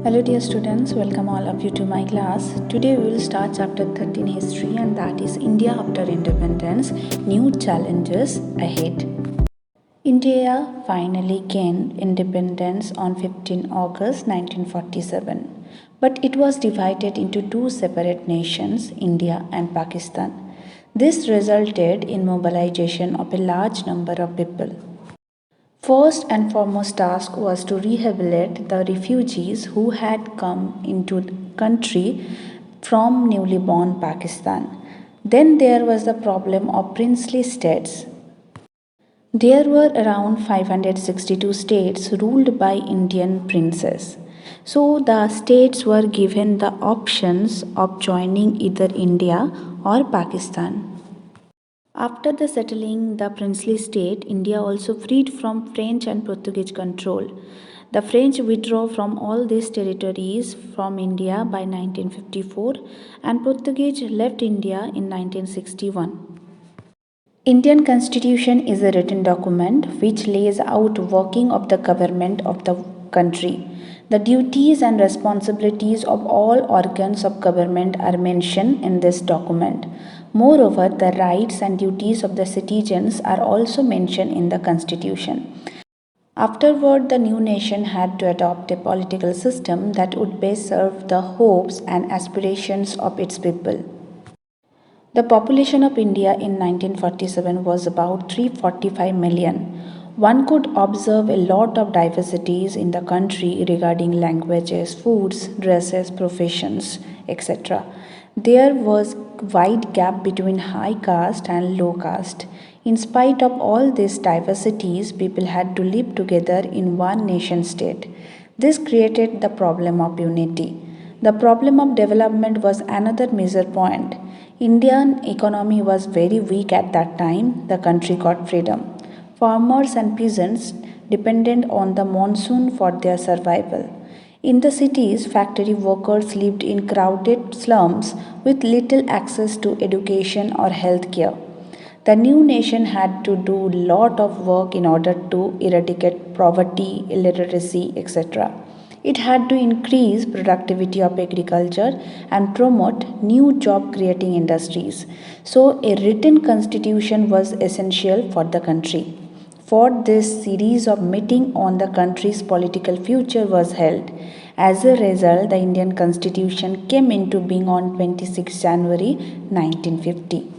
Hello dear students, welcome all of you to my class. Today we will start chapter 13 history, and that is India after independence, new challenges ahead. India finally gained independence on 15 August 1947, but it was divided into two separate nations, India and Pakistan. This resulted in mobilization of a large number of people. First and foremost task was to rehabilitate the refugees who had come into the country from newly born Pakistan. Then there was the problem of princely states. There were around 562 states ruled by Indian princes. So the states were given the options of joining either India or Pakistan. After the settling the princely state, India also freed from French and Portuguese control. The French withdrew from all these territories from India by 1954 and Portuguese left India in 1961. Indian Constitution is a written document which lays out working of the government of the country. The duties and responsibilities of all organs of government are mentioned in this document. Moreover, the rights and duties of the citizens are also mentioned in the Constitution. Afterward, the new nation had to adopt a political system that would best serve the hopes and aspirations of its people. The population of India in 1947 was about 345 million. One could observe a lot of diversities in the country regarding languages, foods, dresses, professions, etc. There was wide gap between high caste and low caste. In spite of all these diversities, people had to live together in one nation state. This created the problem of unity. The problem of development was another major point. Indian economy was very weak at that time. The country got freedom. Farmers and peasants depended on the monsoon for their survival. In the cities, factory workers lived in crowded slums with little access to education or health care. The new nation had to do a lot of work in order to eradicate poverty, illiteracy, etc. It had to increase productivity of agriculture and promote new job creating industries. So a written constitution was essential for the country. For this series of meeting on the country's political future was held. As a result, the Indian constitution came into being on 26 January 1950.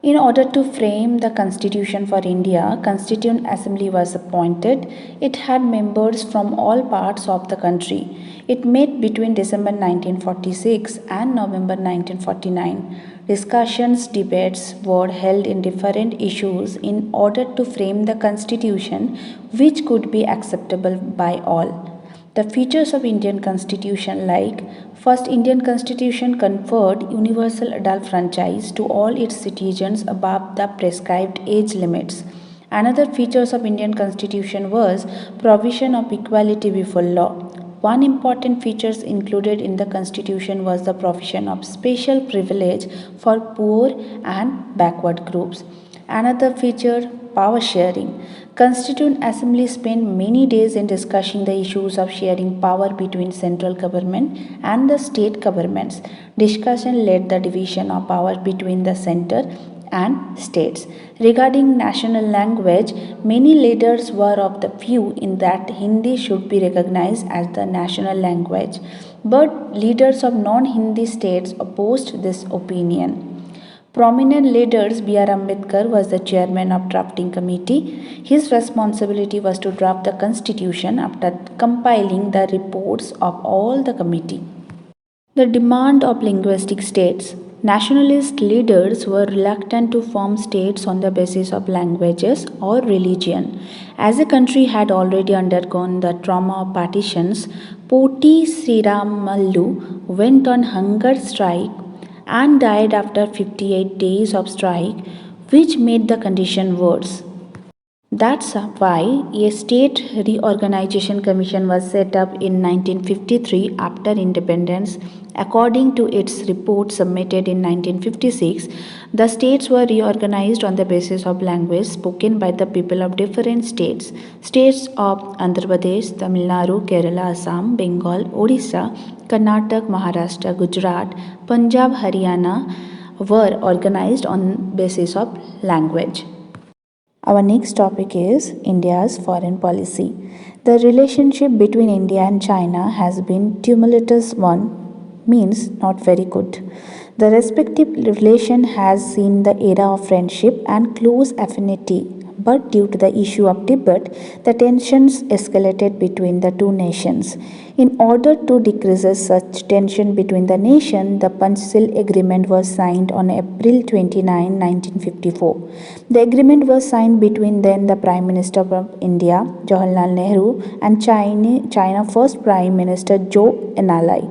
In order to frame the constitution for India, Constituent Assembly was appointed. It had members from all parts of the country. It met between December 1946 and November 1949. Discussions, debates were held in different issues in order to frame the constitution which could be acceptable by all. The features of Indian Constitution like first, Indian Constitution conferred universal adult franchise to all its citizens above the prescribed age limits. Another features of Indian Constitution was provision of equality before law. One important feature included in the Constitution was the provision of special privilege for poor and backward groups. Another feature, power sharing. Constituent Assembly spent many days in discussing the issues of sharing power between central government and the state governments. Discussion led the division of power between the center and states. Regarding national language, many leaders were of the view in that Hindi should be recognized as the national language, but leaders of non-Hindi states opposed this opinion. Prominent leaders B.R. Ambedkar was the chairman of drafting committee. His responsibility was to draft the constitution after compiling the reports of all the committee. The demand of linguistic states. Nationalist leaders were reluctant to form states on the basis of languages or religion. As the country had already undergone the trauma of partitions, Poti Sriramallu went on hunger strike and died after 58 days of strike, which made the condition worse. That's why a state reorganization commission was set up in 1953 after independence. According to its report submitted in 1956, the states were reorganized on the basis of language spoken by the people of different states. States of Andhra Pradesh, Tamil Nadu, Kerala, Assam, Bengal, Odisha, Karnataka, Maharashtra, Gujarat, Punjab, Haryana were organized on basis of language. Our next topic is India's foreign policy. The relationship between India and China has been tumultuous one, means not very good. The respective relation has seen the era of friendship and close affinity, but due to the issue of Tibet, the tensions escalated between the two nations. In order to decrease such tension between the nations, the Panchshil Agreement was signed on April 29, 1954. The agreement was signed between then the Prime Minister of India, Jawaharlal Nehru, and China first Prime Minister Zhou Enlai.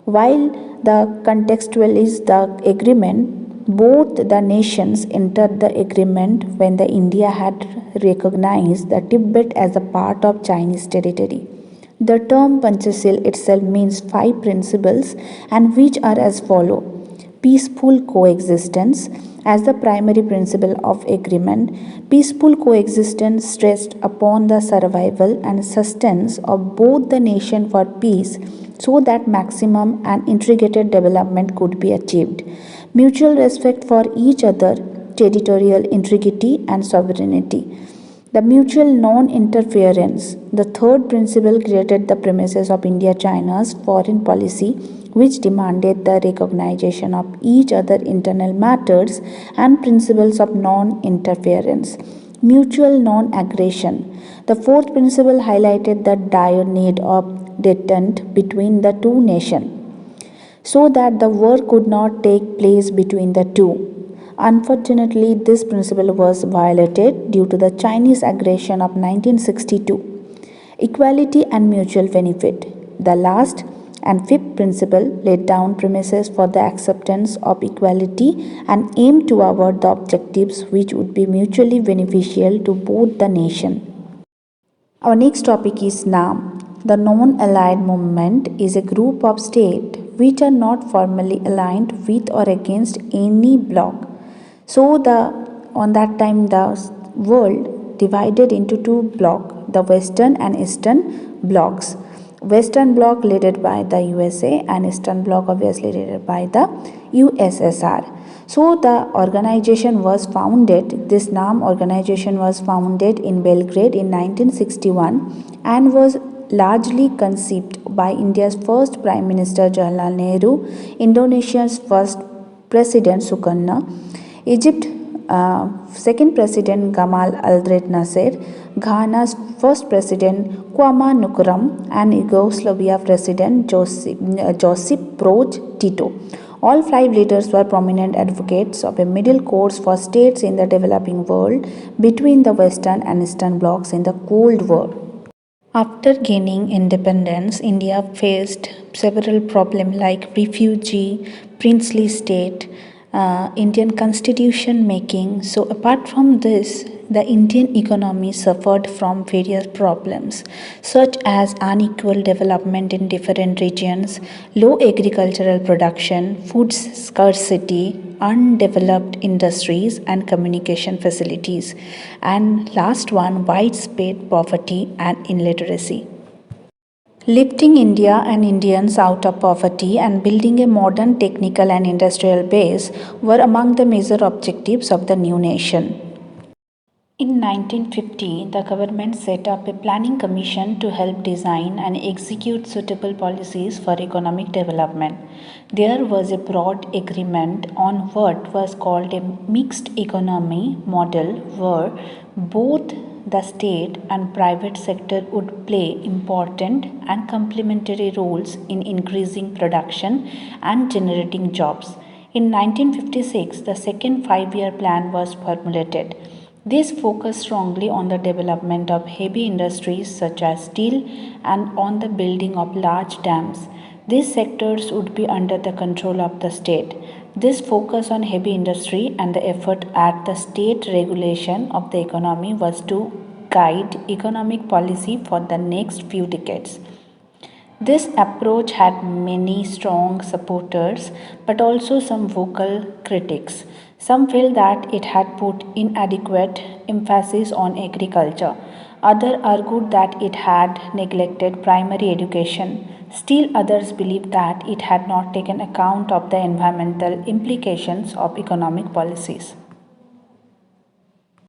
While the contextual is the agreement, both the nations entered the agreement when the India had recognized the Tibet as a part of Chinese territory. The term Panchashil itself means five principles and which are as follow: peaceful coexistence as the primary principle of agreement. Peaceful coexistence stressed upon the survival and sustenance of both the nation for peace so that maximum and integrated development could be achieved. Mutual respect for each other, territorial integrity and sovereignty. The mutual non interference. The third principle created the premises of India China's foreign policy, which demanded the recognition of each other's internal matters and principles of non interference. Mutual non aggression. The fourth principle highlighted the dire need of detente between the two nations so that the war could not take place between the two. Unfortunately, this principle was violated due to the Chinese aggression of 1962. Equality and mutual benefit. The last and fifth principle laid down premises for the acceptance of equality and aimed toward the objectives which would be mutually beneficial to both the nation. Our next topic is NAM. The Non-Allied Movement is a group of states which are not formally aligned with or against any bloc. So on that time the world divided into two blocks, the Western and Eastern blocks. Western bloc led by the USA and Eastern bloc obviously led by the USSR. So the organization was founded, this NAM organization was founded in Belgrade in 1961 and was largely conceived by India's first Prime Minister Jawaharlal Nehru, Indonesia's first President Sukarno, Egypt second President Gamal Abdel Nasser, Ghana's first President Kwame Nkrumah, and Yugoslavia President Josip Broz Tito. All five leaders were prominent advocates of a middle course for states in the developing world between the Western and Eastern blocs in the Cold War. After gaining independence, India faced several problems like refugee, princely state, Indian constitution making. So, apart from this, the Indian economy suffered from various problems such as unequal development in different regions, low agricultural production, food scarcity, undeveloped industries and communication facilities, and last one, widespread poverty and illiteracy. Lifting India and Indians out of poverty and building a modern technical and industrial base were among the major objectives of the new nation. In 1950, the government set up a planning commission to help design and execute suitable policies for economic development. There was a broad agreement on what was called a mixed economy model where both the state and private sector would play important and complementary roles in increasing production and generating jobs. In 1956, the second five-year plan was formulated. This focused strongly on the development of heavy industries such as steel and on the building of large dams. These sectors would be under the control of the state. This focus on heavy industry and the effort at the state regulation of the economy was to guide economic policy for the next few decades. This approach had many strong supporters but also some vocal critics. Some felt that it had put inadequate emphasis on agriculture. Others argued that it had neglected primary education. Still, others believed that it had not taken account of the environmental implications of economic policies.